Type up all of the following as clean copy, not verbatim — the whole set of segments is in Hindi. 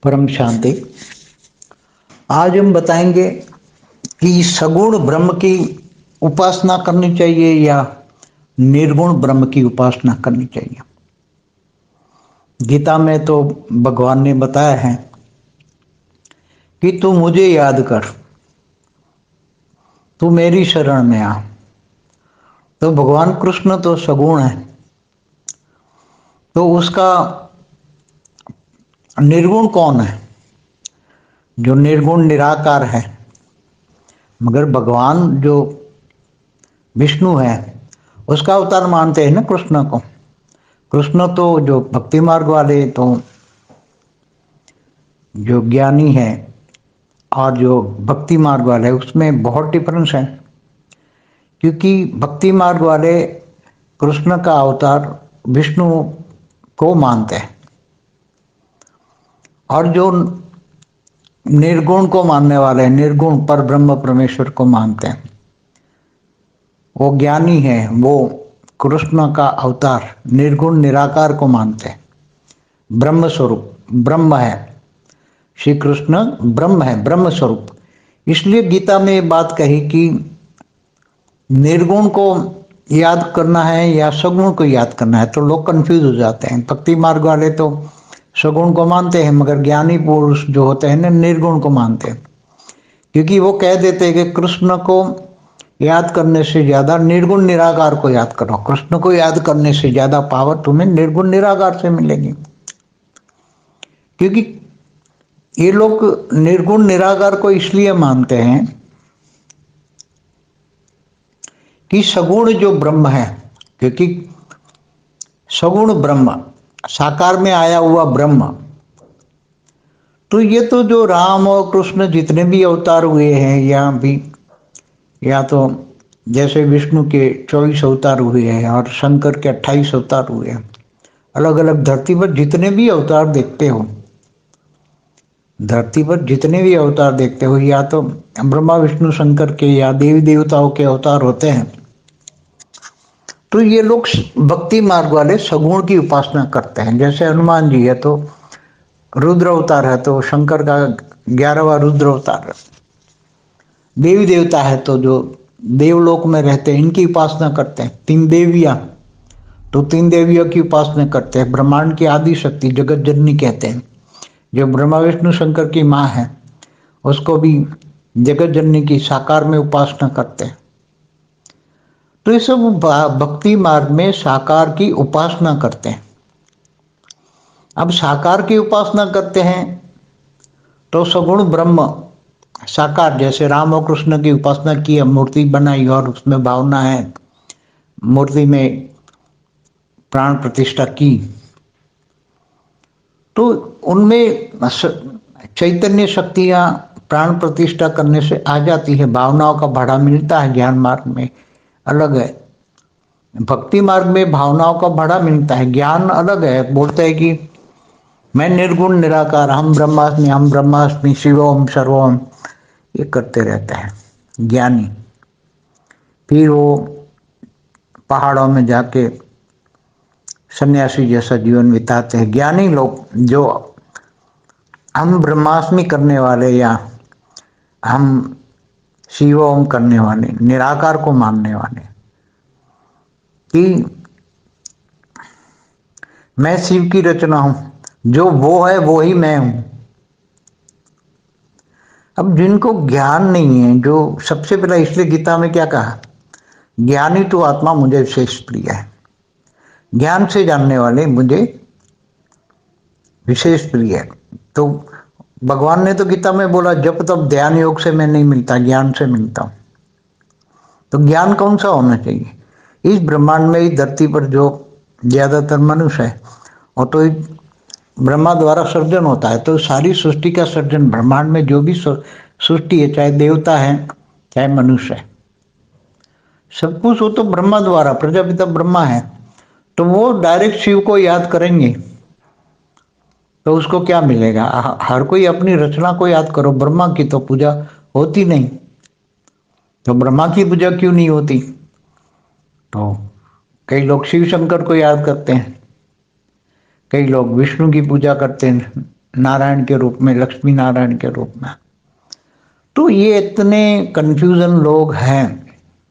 परम शांति। आज हम बताएंगे कि सगुण ब्रह्म की उपासना करनी चाहिए या निर्गुण ब्रह्म की उपासना करनी चाहिए। गीता में तो भगवान ने बताया है कि तू मुझे याद कर, तू मेरी शरण में आ। तो भगवान कृष्ण तो सगुण है, तो उसका निर्गुण कौन है? जो निर्गुण निराकार है। मगर भगवान जो विष्णु है उसका अवतार मानते हैं ना कृष्ण को। कृष्ण तो जो भक्ति मार्ग वाले, तो जो ज्ञानी है और जो भक्ति मार्ग वाले, उसमें बहुत डिफरेंस है। क्योंकि भक्ति मार्ग वाले कृष्ण का अवतार विष्णु को मानते हैं, और जो निर्गुण को मानने वाले हैं, निर्गुण पर ब्रह्म परमेश्वर को मानते हैं, वो ज्ञानी है, वो कृष्ण का अवतार निर्गुण निराकार को मानते हैं। ब्रह्म स्वरूप ब्रह्म है, श्री कृष्ण ब्रह्म है, ब्रह्म स्वरूप। इसलिए गीता में ये बात कही कि निर्गुण को याद करना है या सगुण को याद करना है। तो लोग कंफ्यूज हो जाते हैं। भक्ति मार्ग वाले तो सगुण को मानते हैं, मगर ज्ञानी पुरुष जो होते हैं ना, निर्गुण को मानते हैं। क्योंकि वो कह देते हैं कि कृष्ण को याद करने से ज्यादा निर्गुण निराकार को याद करो। कृष्ण को याद करने से ज्यादा पावर तुम्हें निर्गुण निराकार से मिलेगी। क्योंकि ये लोग निर्गुण निराकार को इसलिए मानते हैं कि सगुण जो ब्रह्म है, क्योंकि सगुण ब्रह्म साकार में आया हुआ ब्रह्म, तो ये तो जो राम और कृष्ण जितने भी अवतार हुए हैं, या तो जैसे विष्णु के 24 अवतार हुए हैं और शंकर के 28 अवतार हुए हैं, अलग अलग धरती पर जितने भी अवतार देखते हो, धरती पर जितने भी अवतार देखते हो, या तो ब्रह्मा विष्णु शंकर के या देवी देवताओं के अवतार होते हैं। तो ये लोग भक्ति मार्ग वाले सगुण की उपासना करते हैं। जैसे हनुमान जी है तो रुद्र अवतार है, तो शंकर का 11वां रुद्र अवतार है। देवी देवता है तो जो देवलोक में रहते हैं, इनकी उपासना करते हैं। 3 देवियां, तो 3 देवियों की उपासना करते हैं। ब्रह्मांड की आदि शक्ति जगत जननी कहते हैं, जो ब्रह्मा विष्णु शंकर की माँ है, उसको भी जगत जननी की साकार में उपासना करते हैं। तो ये सब भक्ति मार्ग में साकार की उपासना करते हैं। अब साकार की उपासना करते हैं तो सगुण ब्रह्म साकार, जैसे राम और कृष्ण की उपासना की, मूर्ति बनाई और उसमें भावना है, मूर्ति में प्राण प्रतिष्ठा की, तो उनमें चैतन्य शक्तियां प्राण प्रतिष्ठा करने से आ जाती है। भावनाओं का भाड़ा मिलता है। ज्ञान मार्ग में अलग है, भक्ति मार्ग में भावनाओं का भाड़ा मिलता है, ज्ञान अलग है। बोलते हैं कि मैं निर्गुण निराकार, हम ब्रह्मास्मि शिवोम सर्वोम, ये करते रहते हैं ज्ञानी। फिर वो पहाड़ों में जाके सन्यासी जैसा जीवन बिताते हैं। ज्ञानी लोग जो हम ब्रह्मास्मि करने वाले या हम शिवोम करने वाले, निराकार को मानने वाले, कि मैं शिव की रचना हूं, जो वो है वो ही मैं हूं। अब जिनको ज्ञान नहीं है, जो सबसे पहला, इसलिए गीता में क्या कहा, ज्ञानी तो आत्मा मुझे विशेष प्रिय है। ज्ञान से जानने वाले मुझे विशेष प्रिय है। तो भगवान ने तो गीता में बोला, जब तब ध्यान योग से मैं नहीं मिलता, ज्ञान से मिलता हूं। तो ज्ञान कौन सा होना चाहिए? इस ब्रह्मांड में, इस धरती पर जो ज्यादातर मनुष्य है, और तो ब्रह्मा द्वारा सर्जन होता है। तो सारी सृष्टि का सर्जन, ब्रह्मांड में जो भी सृष्टि है, चाहे देवता है चाहे मनुष्य है, सब कुछ वो तो ब्रह्मा द्वारा, प्रजापिता ब्रह्मा है। तो वो डायरेक्ट शिव को याद करेंगे तो उसको क्या मिलेगा? हर कोई अपनी रचना को याद करो। ब्रह्मा की तो पूजा होती नहीं, तो ब्रह्मा की पूजा क्यों नहीं होती? तो कई लोग शिव शंकर को याद करते हैं, कई लोग विष्णु की पूजा करते हैं, नारायण के रूप में, लक्ष्मी नारायण के रूप में। तो ये इतने कंफ्यूजन लोग हैं,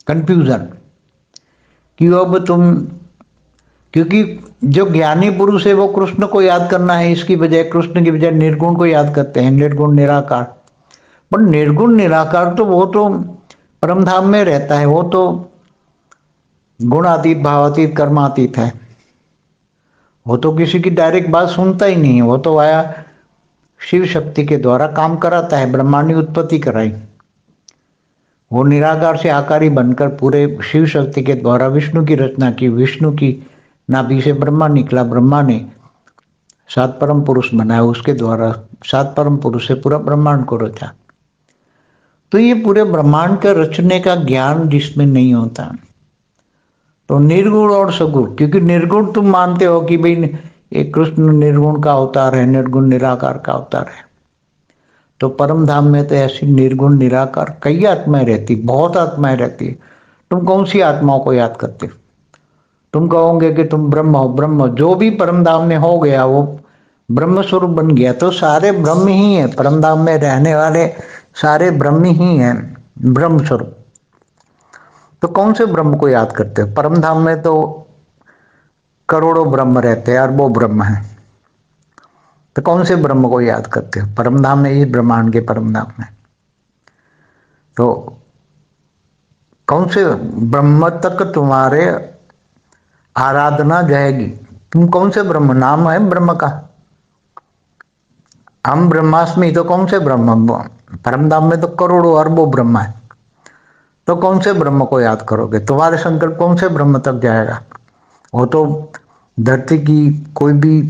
कंफ्यूजन कि अब तुम, क्योंकि जो ज्ञानी पुरुष है वो कृष्ण को याद करना है, इसकी बजाय कृष्ण की बजाय निर्गुण को याद करते हैं, निर्गुण निराकार। पर निर्गुण निराकार तो वो तो परम धाम में रहता है, वो तो गुणातीत, भावातीत, कर्मातीत है। वो तो किसी की डायरेक्ट बात सुनता ही नहीं है, वो तो आया शिव शक्ति के द्वारा काम कराता है, ब्रह्मांड की उत्पत्ति कराई। वो निराकार से आकारी बनकर पूरे शिव शक्ति के द्वारा विष्णु की रचना की, विष्णु की नाभि से ब्रह्मा निकला, ब्रह्मा ने 7 परम पुरुष बनाया, उसके द्वारा 7 परम पुरुष से पूरा ब्रह्मांड को रचा। तो ये पूरे ब्रह्मांड का रचने का ज्ञान जिसमें नहीं होता, तो निर्गुण और सगुण, क्योंकि निर्गुण तुम मानते हो कि भाई एक कृष्ण निर्गुण का अवतार है, निर्गुण निराकार का अवतार है, तो परम धाम में तो ऐसी निर्गुण निराकार कई आत्माएं रहती, बहुत आत्माएं रहती है। तुम कौन सी आत्माओं को याद करते हो? तुम कहोगे कि तुम ब्रह्म हो, ब्रह्म जो भी परम धाम में हो गया वो ब्रह्म स्वरूप बन गया, तो सारे ब्रह्म ही है, परम धाम में रहने वाले सारे ब्रह्म ही हैं, ब्रह्म स्वरूप। तो कौन से ब्रह्म को याद करते हो? परम धाम में तो करोड़ों ब्रह्म रहते हैं, अरबों ब्रह्म हैं, तो कौन से ब्रह्म को याद करते हो? परम धाम में, इस ब्रह्मांड के परम धाम में तो कौन से ब्रह्म तक तुम्हारे आराधना जाएगी? तुम कौन से ब्रह्म, नाम है ब्रह्म का, हम ब्रह्मास्मि, तो कौन से ब्रह्म? परम धाम में तो करोड़ों अरबों ब्रह्म है, तो कौन से ब्रह्म को याद करोगे? तुम्हारे संकल्प कौन से ब्रह्म तक जाएगा? वो तो धरती की कोई भी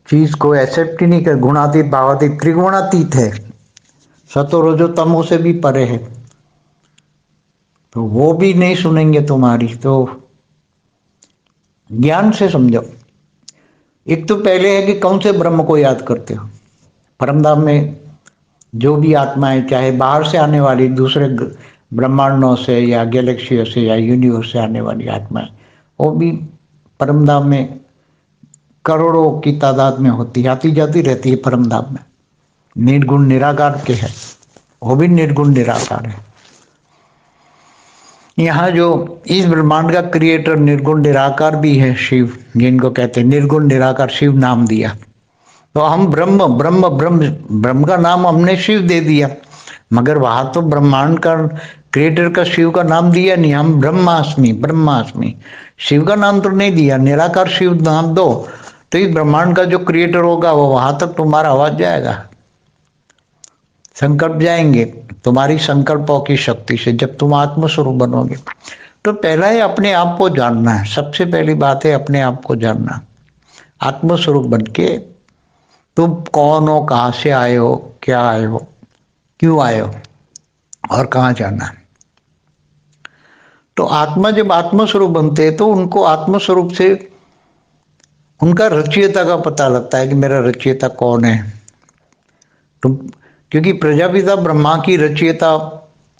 चीज को एक्सेप्ट ही नहीं कर, गुणातीत, भावातीत, त्रिगुणातीत है, सतो रजो तमो से भी परे है, तो वो भी नहीं सुनेंगे तुम्हारी। तो ज्ञान से समझो। एक तो पहले है कि कौन से ब्रह्म को याद करते हो? परमधाम में जो भी आत्माएं, चाहे बाहर से आने वाली दूसरे ब्रह्मांडों से या गैलेक्सियों से या यूनिवर्स से आने वाली आत्माएं, वो भी परमधाम में करोड़ों की तादाद में होती, आती जाती रहती है परमधाम में। निर्गुण निराकार के है, वो भी निर्गुण निराकार है। यहाँ जो इस ब्रह्मांड का क्रिएटर निर्गुण निराकार भी है शिव, जिनको कहते हैं निर्गुण निराकार, शिव नाम दिया। तो हम ब्रह्म ब्रह्म ब्रह्म ब्रह्म का नाम हमने शिव दे दिया, मगर वहां तो ब्रह्मांड का क्रिएटर का शिव का नाम दिया नहीं, हम ब्रह्मास्मि ब्रह्मास्मि, शिव का नाम तो नहीं दिया, निराकार शिव नाम दो, तो इस ब्रह्मांड का जो क्रिएटर होगा वो वहां तक तुम्हारा आवाज जाएगा, संकल्प जाएंगे तुम्हारी संकल्पों की शक्ति से, जब तुम आत्मस्वरूप बनोगे। तो पहला है अपने आप को जानना है, सबसे पहली बात है अपने आप को जानना। आत्मस्वरूप बन के तुम कौन हो, कहाँ से आए हो, क्या आए हो, क्यों आए हो और कहाँ जाना है। तो आत्मा जब आत्मस्वरूप बनते हैं तो उनको आत्मस्वरूप से उनका रचयिता का पता लगता है कि मेरा रचयिता कौन है। तुम, क्योंकि प्रजापिता ब्रह्मा की रचयिता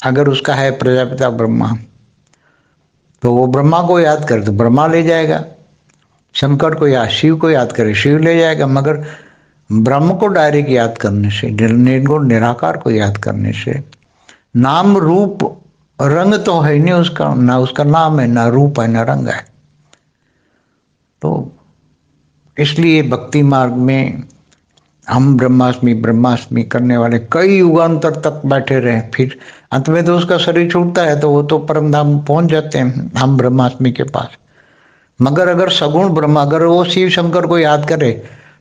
अगर उसका है प्रजापिता ब्रह्मा, तो वो ब्रह्मा को याद करे तो ब्रह्मा ले जाएगा, शंकर को या शिव को याद करे शिव ले जाएगा, मगर ब्रह्म को डायरेक्ट याद करने से, निर्गुण निराकार को याद करने से, नाम रूप रंग तो है नहीं उसका, ना उसका नाम है, ना रूप है, ना रंग है। तो इसलिए भक्ति मार्ग में हम ब्रह्मास्मि ब्रह्मास्मि करने वाले कई युगांतर तक बैठे रहे, फिर अंत में तो उसका शरीर छूटता है तो वो तो परम धाम पहुंच जाते हैं हम ब्रह्मास्मि के पास। मगर अगर सगुण ब्रह्म, अगर वो शिव शंकर को याद करे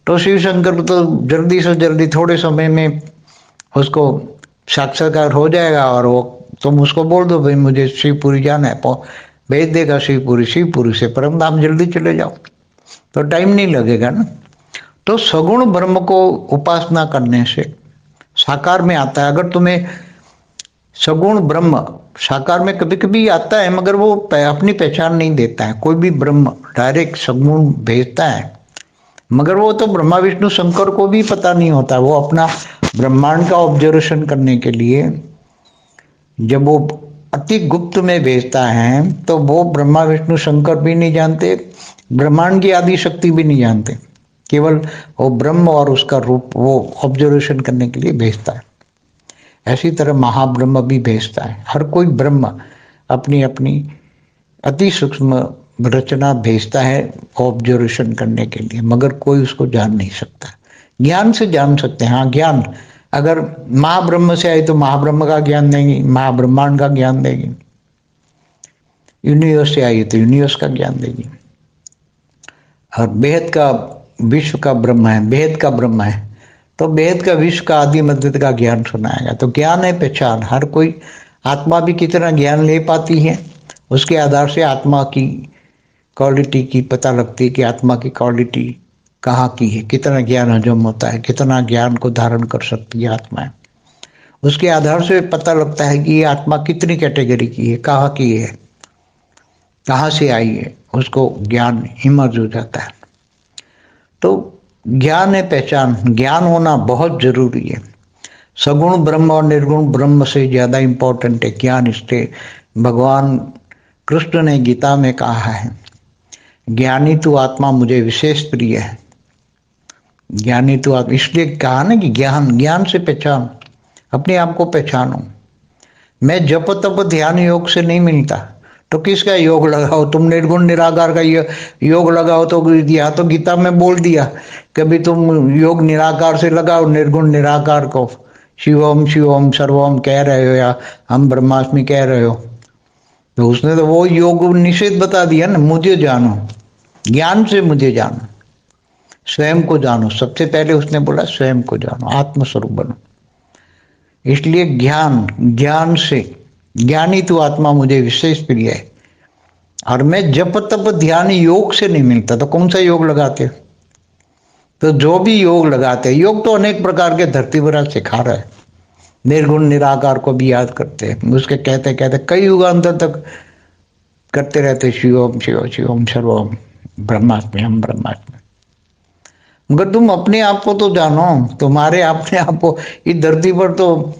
तो शिव शंकर तो जल्दी से जल्दी थोड़े समय में उसको साक्षात्कार हो जाएगा, और वो तुम उसको बोल दो भाई मुझे शिवपुरी जाना है, भेज देगा शिवपुरी, शिवपुरी से परम धाम जल्दी चले जाओ, तो टाइम नहीं लगेगा ना। तो सगुण ब्रह्म को उपासना करने से साकार में आता है। अगर तुम्हें सगुण ब्रह्म साकार में कभी कभी आता है, मगर वो अपनी पहचान नहीं देता है, कोई भी ब्रह्म डायरेक्ट सगुण भेजता है, मगर वो तो ब्रह्मा विष्णु शंकर को भी पता नहीं होता। वो अपना ब्रह्मांड का ऑब्जर्वेशन करने के लिए जब वो अति गुप्त में भेजता है तो वो ब्रह्मा विष्णु शंकर भी नहीं जानते, ब्रह्मांड की आदि शक्ति भी नहीं जानते। केवल वो ब्रह्म और उसका रूप वो ऑब्जर्वेशन करने के लिए भेजता है। ऐसी तरह महाब्रह्म भी भेजता है। हर कोई ब्रह्म अपनी अपनी अति सूक्ष्म रचना भेजता है ऑब्जर्वेशन करने के लिए, मगर कोई उसको जान नहीं सकता। ज्ञान से जान सकते हैं, हाँ ज्ञान अगर महाब्रह्म से आई तो महाब्रह्म का ज्ञान देंगी, महाब्रह्मांड का ज्ञान देगी। यूनिवर्स से आई तो यूनिवर्स का ज्ञान देगी। और बेहद का विश्व का ब्रह्म है, बेहद का ब्रह्म है तो बेहद का विश्व का आदि मध्य का ज्ञान सुनाएगा। तो ज्ञान है पहचान। हर कोई आत्मा भी कितना ज्ञान ले पाती है, उसके आधार से आत्मा की क्वालिटी की पता लगती है कि आत्मा की क्वालिटी कहाँ की है, कितना ज्ञान हजम होता है, कितना ज्ञान को धारण कर सकती है आत्मा। उसके आधार से पता लगता है कि ये आत्मा कितनी कैटेगरी की है, कहाँ की है, कहाँ से आई है, उसको ज्ञान इमर्ज हो जाता है। तो ज्ञान है पहचान, ज्ञान होना बहुत जरूरी है। सगुण ब्रह्म और निर्गुण ब्रह्म से ज्यादा इंपॉर्टेंट है ज्ञान। इसलिए भगवान कृष्ण ने गीता में कहा है, ज्ञानी तू आत्मा मुझे विशेष प्रिय है। ज्ञानी तू आत्मा, इसलिए कहा ना कि ज्ञान, ज्ञान से पहचान, अपने आप को पहचानो। मैं जप तप ध्यान योग से नहीं मिलता, तो किसका योग लगाओ? तुम निर्गुण निराकार का योग लगाओ। तो यहाँ तो गीता में बोल दिया कभी तुम योग निराकार से लगाओ, निर्गुण निराकार को शिवम शिवम सर्वम कह रहे हो या हम ब्रह्मास्मि कह रहे हो, तो उसने तो वो योग निषेध बता दिया ना। मुझे जानो, ज्ञान से मुझे जानो, स्वयं को जानो। सबसे पहले उसने बोला स्वयं को जानो, आत्मस्वरूप बनो। इसलिए ज्ञान, ज्ञान से ज्ञानी तू आत्मा मुझे विशेष प्रिय है। और मैं जप तप ध्यान योग से नहीं मिलता, तो कौन सा योग लगाते? तो जो भी योग लगाते हैं, योग तो अनेक प्रकार के धरती पर सिखा रहा है। निर्गुण निराकार को भी याद करते हैं, उसके कहते कहते कई युगांतर तक करते रहते शिवम शिव शिवम सर्वम ब्रह्मास्मि हम ब्रह्मास्मि। मगर तुम अपने आप को तो जानो, तुम्हारे अपने आप को इस धरती पर तो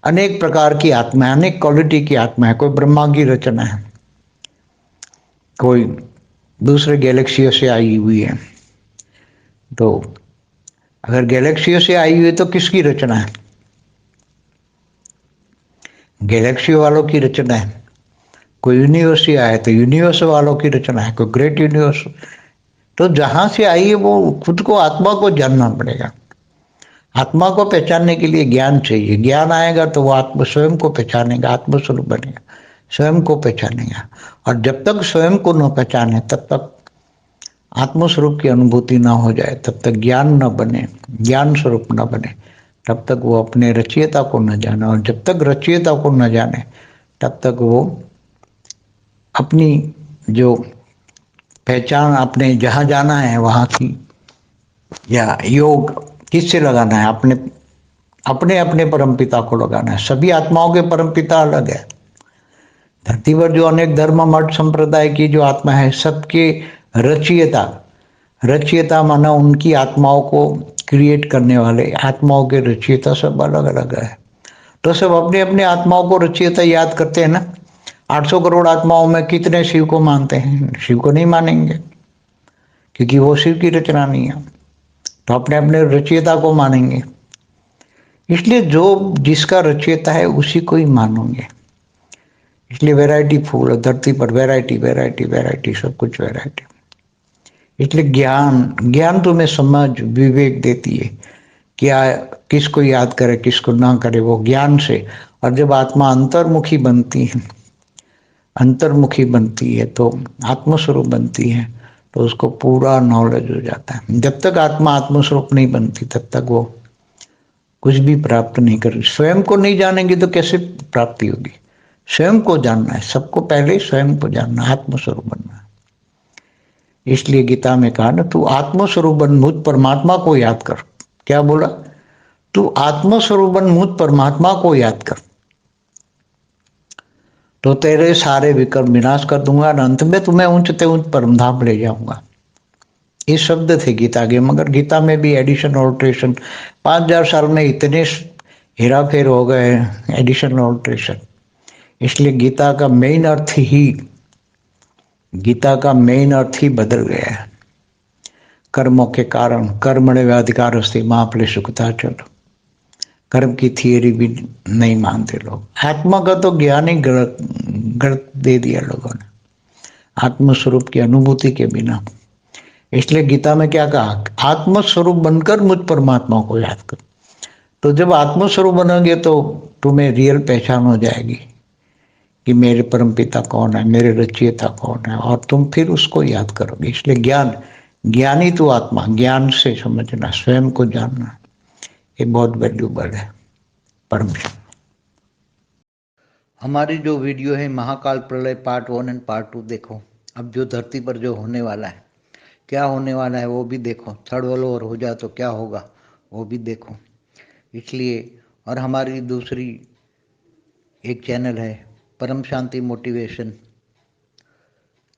अनेक प्रकार की आत्मा है, अनेक क्वालिटी की आत्मा है। कोई ब्रह्मा की रचना है, कोई दूसरे गैलेक्सियों से आई हुई है। तो अगर गैलेक्सियों से आई हुई है तो किसकी रचना है? गैलेक्सी वालों की रचना है। कोई यूनिवर्स से आया तो यूनिवर्स वालों की रचना है, कोई ग्रेट यूनिवर्स। तो जहां से आई है वो खुद को, आत्मा को जानना पड़ेगा। आत्मा को पहचानने के लिए ज्ञान चाहिए। ज्ञान आएगा तो वो आत्म स्वयं को पहचानेगा, आत्मस्वरूप बनेगा, स्वयं को पहचानेगा। और जब तक स्वयं को न पहचाने तब तक आत्मस्वरूप की अनुभूति ना हो जाए, तब तक ज्ञान न बने, ज्ञान स्वरूप न बने, तब तक वो अपने रचयिता को न जाने। और जब तक रचयिता को न जाने तब तक वो अपनी जो पहचान, अपने जहाँ जाना है वहाँ की, या योग किससे लगाना है? अपने अपने अपने परमपिता को लगाना है। सभी आत्माओं के परमपिता अलग है। धरती पर जो अनेक धर्म मठ संप्रदाय की जो आत्मा है, सबके रचयिता, रचयिता माना उनकी आत्माओं को क्रिएट करने वाले, आत्माओं के रचयिता सब अलग अलग है। तो सब अपने अपने आत्माओं को रचयिता याद करते हैं ना। 800 करोड़ आत्माओं में कितने शिव को मानते हैं? शिव को नहीं मानेंगे, क्योंकि वो शिव की रचना नहीं है। तो अपने अपने रचयिता को मानेंगे। इसलिए जो जिसका रचयिता है उसी को ही मानोगे। इसलिए वैरायटी फूल धरती पर, वैरायटी वैरायटी वैरायटी, सब कुछ वैरायटी। इसलिए ज्ञान, ज्ञान तुम्हें समझ विवेक देती है, क्या किसको याद करे किसको ना करे, वो ज्ञान से। और जब आत्मा अंतर्मुखी बनती है, अंतर्मुखी बनती है तो आत्मस्वरूप बनती है, तो उसको पूरा नॉलेज हो जाता है। जब तक आत्मा आत्मस्वरूप नहीं बनती तब तक वो कुछ भी प्राप्त नहीं कर। स्वयं को नहीं जानेंगे तो कैसे प्राप्ति होगी? स्वयं को जानना है, सबको पहले स्वयं को जानना, आत्मस्वरूप बनना है। इसलिए गीता में कहा ना, तू आत्मस्वरूप बन, मुझ परमात्मा को याद कर। क्या बोला? तू आत्मस्वरूप बन, मुझ परमात्मा को याद कर, तो तेरे सारे विकर्म विनाश कर दूंगा और अंत में तुम्हें ऊंचते ऊंच परमधाम ले जाऊंगा। ये शब्द थे गीता के। मगर गीता में भी एडिशन ऑल्ट्रेशन, 5000 साल में इतने हेरा फेर हो गए, एडिशन ऑल्ट्रेशन। इसलिए गीता का मेन अर्थ ही, गीता का मेन अर्थ ही बदल गया है। कर्मों के कारण कर्मण्येवाधिकार अस्ति मां फले सुखता चलो, कर्म की थियरी भी नहीं मानते लोग। आत्मा का तो ज्ञान ही गलत दे दिया लोगों ने, आत्मस्वरूप की अनुभूति के बिना। इसलिए गीता में क्या कहा, आत्मस्वरूप बनकर मुझ परमात्मा को याद कर। तो जब आत्मस्वरूप बनोगे तो तुम्हें रियल पहचान हो जाएगी कि मेरे परम पिता कौन है, मेरे रचयिता कौन है, और तुम फिर उसको याद करोगे। इसलिए ज्ञानी तो आत्मा, ज्ञान से समझना, स्वयं को जानना, ये बहुत वैल्यूबल है। परम हमारी जो वीडियो है महाकाल प्रलय पार्ट 1 एंड पार्ट 2 देखो। अब जो धरती पर जो होने वाला है, क्या होने वाला है वो भी देखो। थर्ड वर्ल्ड वॉर हो जाए तो क्या होगा वो भी देखो। इसलिए, और हमारी दूसरी एक चैनल है परम शांति मोटिवेशन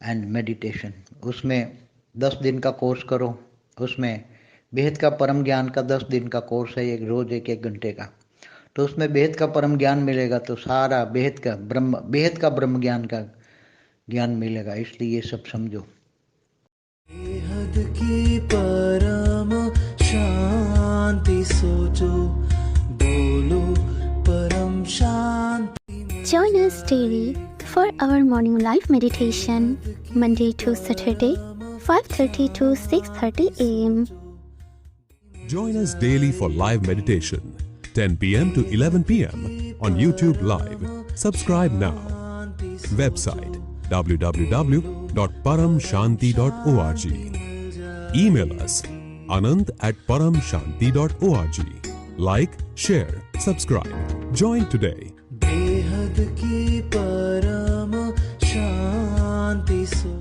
एंड मेडिटेशन, उसमें 10 दिन का कोर्स करो। उसमें बेहद का परम ज्ञान का 10 दिन का कोर्स है, एक रोज एक घंटे का। तो उसमें बेहद का परम ज्ञान मिलेगा, तो सारा बेहद का ब्रह्म ज्ञान का ज्ञान मिलेगा। इसलिए ये सब समझो। बेहद की परम शांति सोचो, बोलो परम शांति। Join us daily for our morning live meditation, Monday to Saturday, 5:30 to 6:30 a.m. Join us daily for live meditation, 10 p.m. to 11 p.m. on YouTube Live. Subscribe now. Website www.paramshanti.org. Email us anant@paramshanti.org. Like, share, subscribe. Join today. बेहद की परम शांति सो